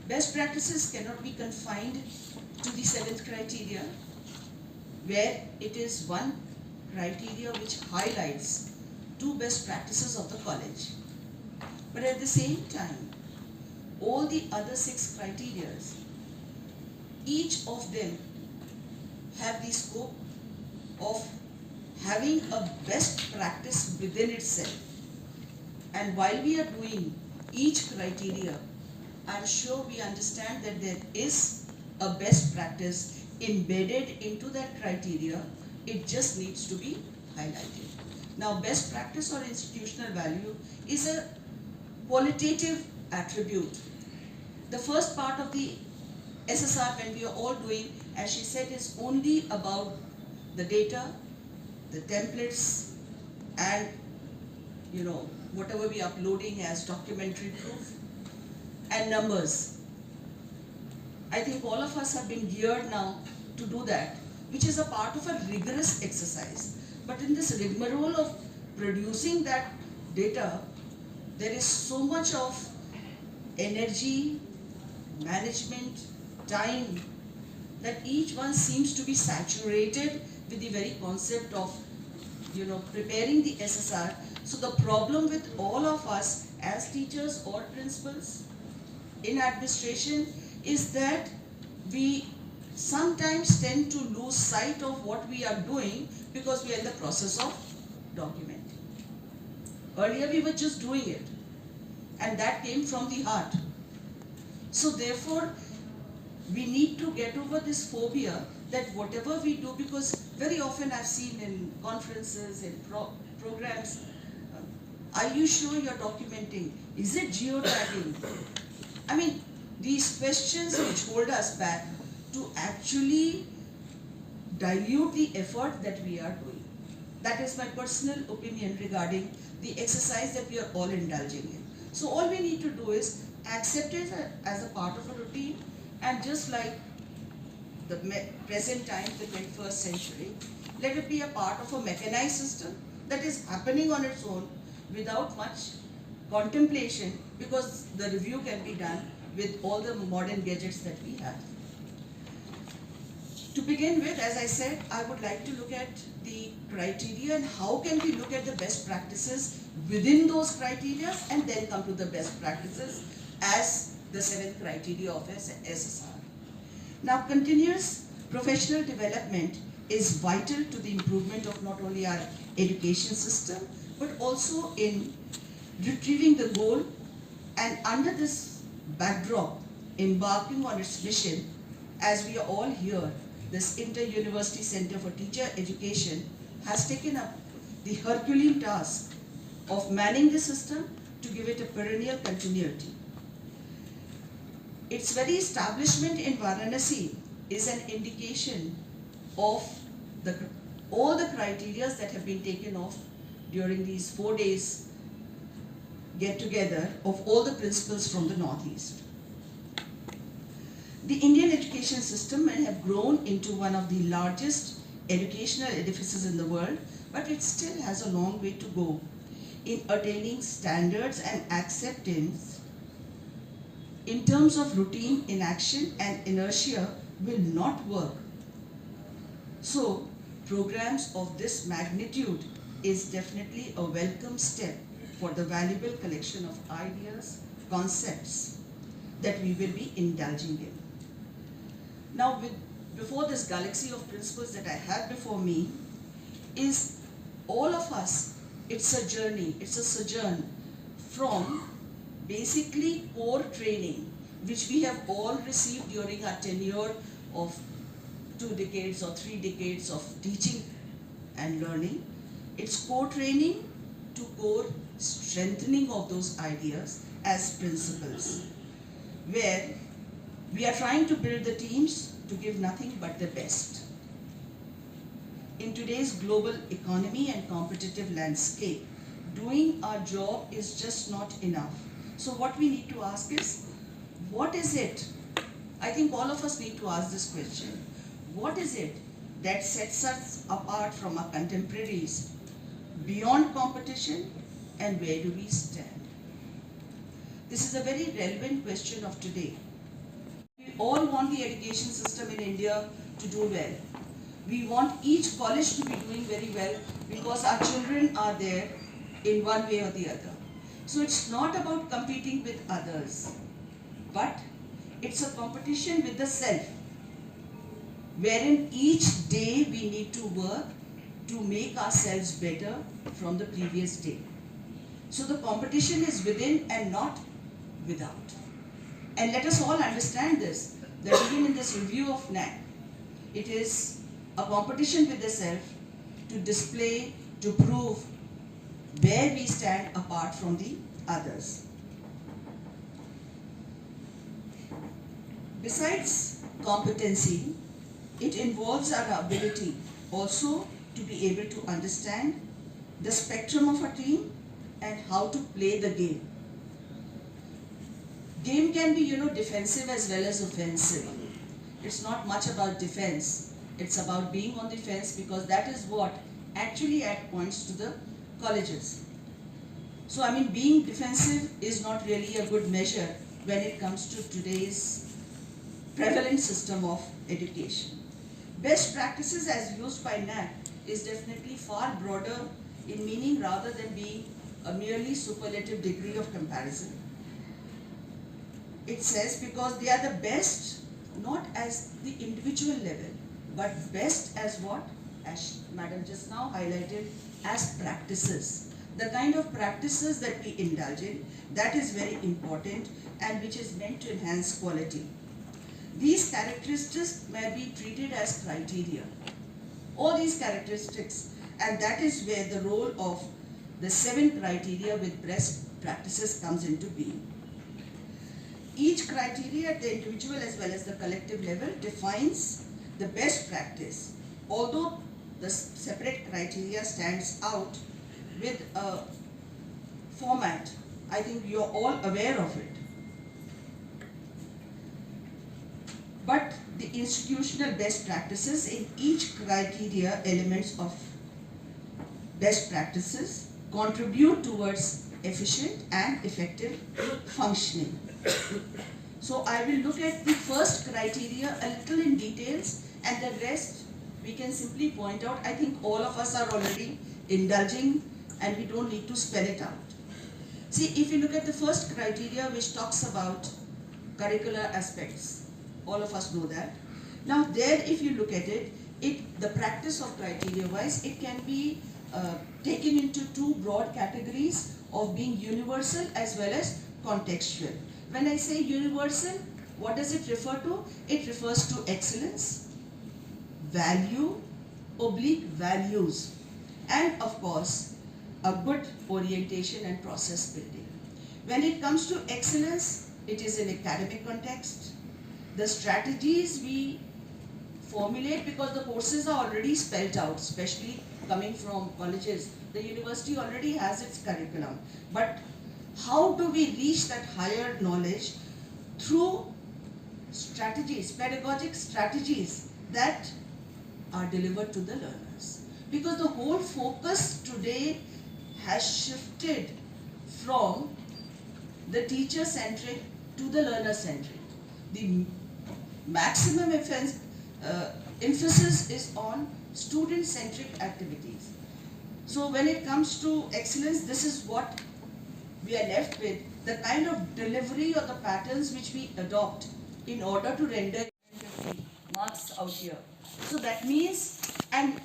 Best practices cannot be confined to the 7th criteria, where it is one criteria which highlights 2 best practices of the college. But at the same time, all the other 6 criteria, each of them have the scope of having a best practice within itself. And while we are doing each criteria, I'm sure we understand that there is a best practice embedded into that criteria. It just needs to be highlighted. Now, best practice or institutional value is a qualitative attribute. The first part of the SSR, when we are all doing, as she said, is only about the data, the templates, and whatever we are uploading as documentary proof and numbers. I think all of us have been geared now to do that, which is a part of a rigorous exercise. But in this rigmarole of producing that data, there is so much of energy, management, time, that each one seems to be saturated with the very concept of preparing the SSR. So the problem with all of us as teachers or principals in administration is that we sometimes tend to lose sight of what we are doing because we are in the process of documenting. Earlier we were just doing it, and that came from the heart. So therefore, we need to get over this phobia that whatever we do, because very often I've seen in conferences, in programs, are you sure you're documenting? Is it geotagging? I mean, these questions which hold us back to actually dilute the effort that we are doing. That is my personal opinion regarding the exercise that we are all indulging in. So all we need to do is accept it as a part of a routine, and just like the present time, the 21st century, let it be a part of a mechanized system that is happening on its own without much contemplation, because the review can be done with all the modern gadgets that we have. To begin with, as I said, I would like to look at the criteria and how can we look at the best practices within those criteria, and then come to the best practices as the 7th criteria of SSR. Now, continuous professional development is vital to the improvement of not only our education system, but also in retrieving the goal, and under this backdrop, embarking on its mission, as we are all here, this Inter-University Center for Teacher Education has taken up the Herculean task of manning the system to give it a perennial continuity. Its very establishment in Varanasi is an indication of all the criteria that have been taken off during these 4 days get-together of all the principals from the Northeast. The Indian education system may have grown into one of the largest educational edifices in the world, but it still has a long way to go in attaining standards and acceptance. In terms of routine, inaction and inertia will not work. So, programs of this magnitude is definitely a welcome step for the valuable collection of ideas, concepts that we will be indulging in. Now, before this galaxy of principles that I have before me, is all of us, it's a journey, it's a sojourn from basically core training, which we have all received during our tenure of 2 decades or 3 decades of teaching and learning. It's core training to core strengthening of those ideas as principles, where we are trying to build the teams to give nothing but the best. In today's global economy and competitive landscape, doing our job is just not enough. So what we need to ask is, what is it? I think all of us need to ask this question. What is it that sets us apart from our contemporaries beyond competition, and where do we stand? This is a very relevant question of today, all want the education system in India to do well. We want each college to be doing very well because our children are there in one way or the other. So it's not about competing with others, but it's a competition with the self, wherein each day we need to work to make ourselves better from the previous day. So the competition is within and not without. And let us all understand this, that even in this review of NAC, it is a competition with the self to display, to prove where we stand apart from the others. Besides competency, it involves our ability also to be able to understand the spectrum of a team and how to play the game. Game can be, defensive as well as offensive. It's not much about defense. It's about being on the fence because that is what actually points to the colleges. So, being defensive is not really a good measure when it comes to today's prevalent system of education. Best practices as used by NAC is definitely far broader in meaning rather than being a merely superlative degree of comparison. It says because they are the best, not as the individual level, but best as what? As Madam just now highlighted, as practices. The kind of practices that we indulge in, that is very important and which is meant to enhance quality. These characteristics may be treated as criteria. All these characteristics, and that is where the role of the 7 criteria with best practices comes into being. Each criteria at the individual as well as the collective level defines the best practice, although the separate criteria stands out with a format. I think you're all aware of it. But the institutional best practices in each criteria elements of best practices contribute towards efficient and effective functioning. So I will look at the first criteria a little in details and the rest we can simply point out. I think all of us are already indulging and we don't need to spell it out. See, if you look at the first criteria which talks about curricular aspects, all of us know that. Now there if you look at it, the practice of criteria wise, it can be taken into 2 broad categories of being universal as well as contextual. When I say universal, what does it refer to? It refers to excellence, value, values, and of course, a good orientation and process building. When it comes to excellence, it is in academic context. The strategies we formulate because the courses are already spelled out, especially coming from colleges. The university already has its curriculum. But how do we reach that higher knowledge? Through strategies, pedagogic strategies that are delivered to the learners. Because the whole focus today has shifted from the teacher-centric to the learner-centric. The maximum emphasis is on student-centric activities. So when it comes to excellence, this is what we are left with, the kind of delivery or the patterns which we adopt in order to render 50 marks out here. So that means, and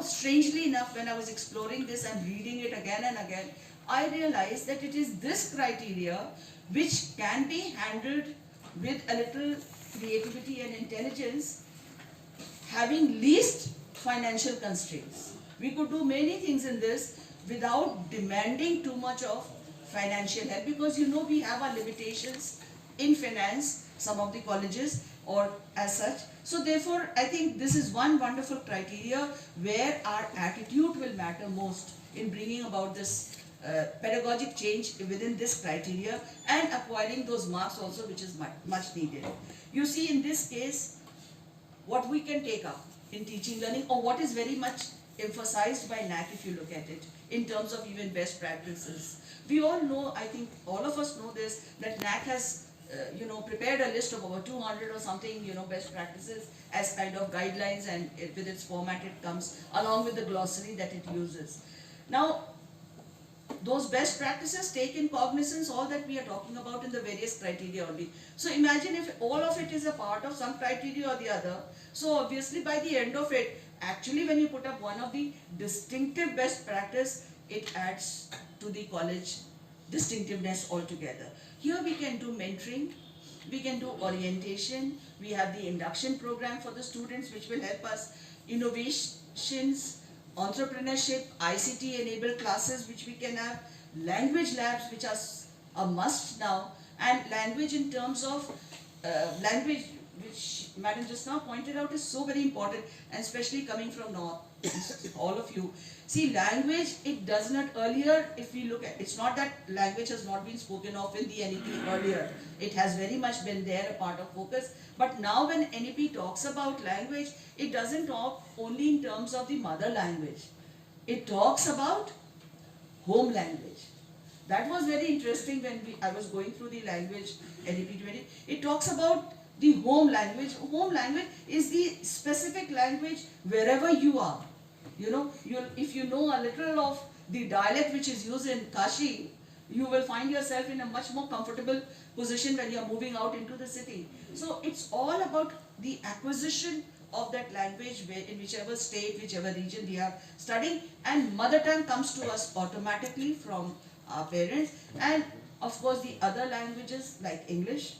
strangely enough, when I was exploring this and reading it again and again, I realized that it is this criteria which can be handled with a little creativity and intelligence, having least financial constraints. We could do many things in this without demanding too much of financial help, because we have our limitations in finance, some of the colleges or as such. So therefore, I think this is one wonderful criteria where our attitude will matter most in bringing about this pedagogic change within this criteria and acquiring those marks also, which is much needed. You see, in this case, what we can take up in teaching learning, or what is very much emphasized by NAC if you look at it, in terms of even best practices. We all know, I think all of us know this, that NAC has prepared a list of about 200 or something, best practices as kind of guidelines, and with its format it comes along with the glossary that it uses. Now, those best practices take in cognizance all that we are talking about in the various criteria only. So imagine if all of it is a part of some criteria or the other. So obviously by the end of it, actually when you put up one of the distinctive best practice, it adds to the college distinctiveness altogether. Here we can do mentoring, we can do orientation, we have the induction program for the students which will help us, innovations, entrepreneurship, ICT enabled classes which we can have, language labs which are a must now, and language in terms of language which Madam just now pointed out is so very important, and especially coming from North, all of you. See, language, it does not earlier, if we look at, it's not that language has not been spoken of in the NEP earlier. It has very much been there, a part of focus. But now when NEP talks about language, it doesn't talk only in terms of the mother language. It talks about home language. That was very interesting when I was going through the language NEP 20. It talks about the home language. Home language is the specific language wherever you are. If you know a little of the dialect which is used in Kashi, you will find yourself in a much more comfortable position when you are moving out into the city. So it's all about the acquisition of that language in whichever state, whichever region we are studying, and mother tongue comes to us automatically from our parents, and of course the other languages like English,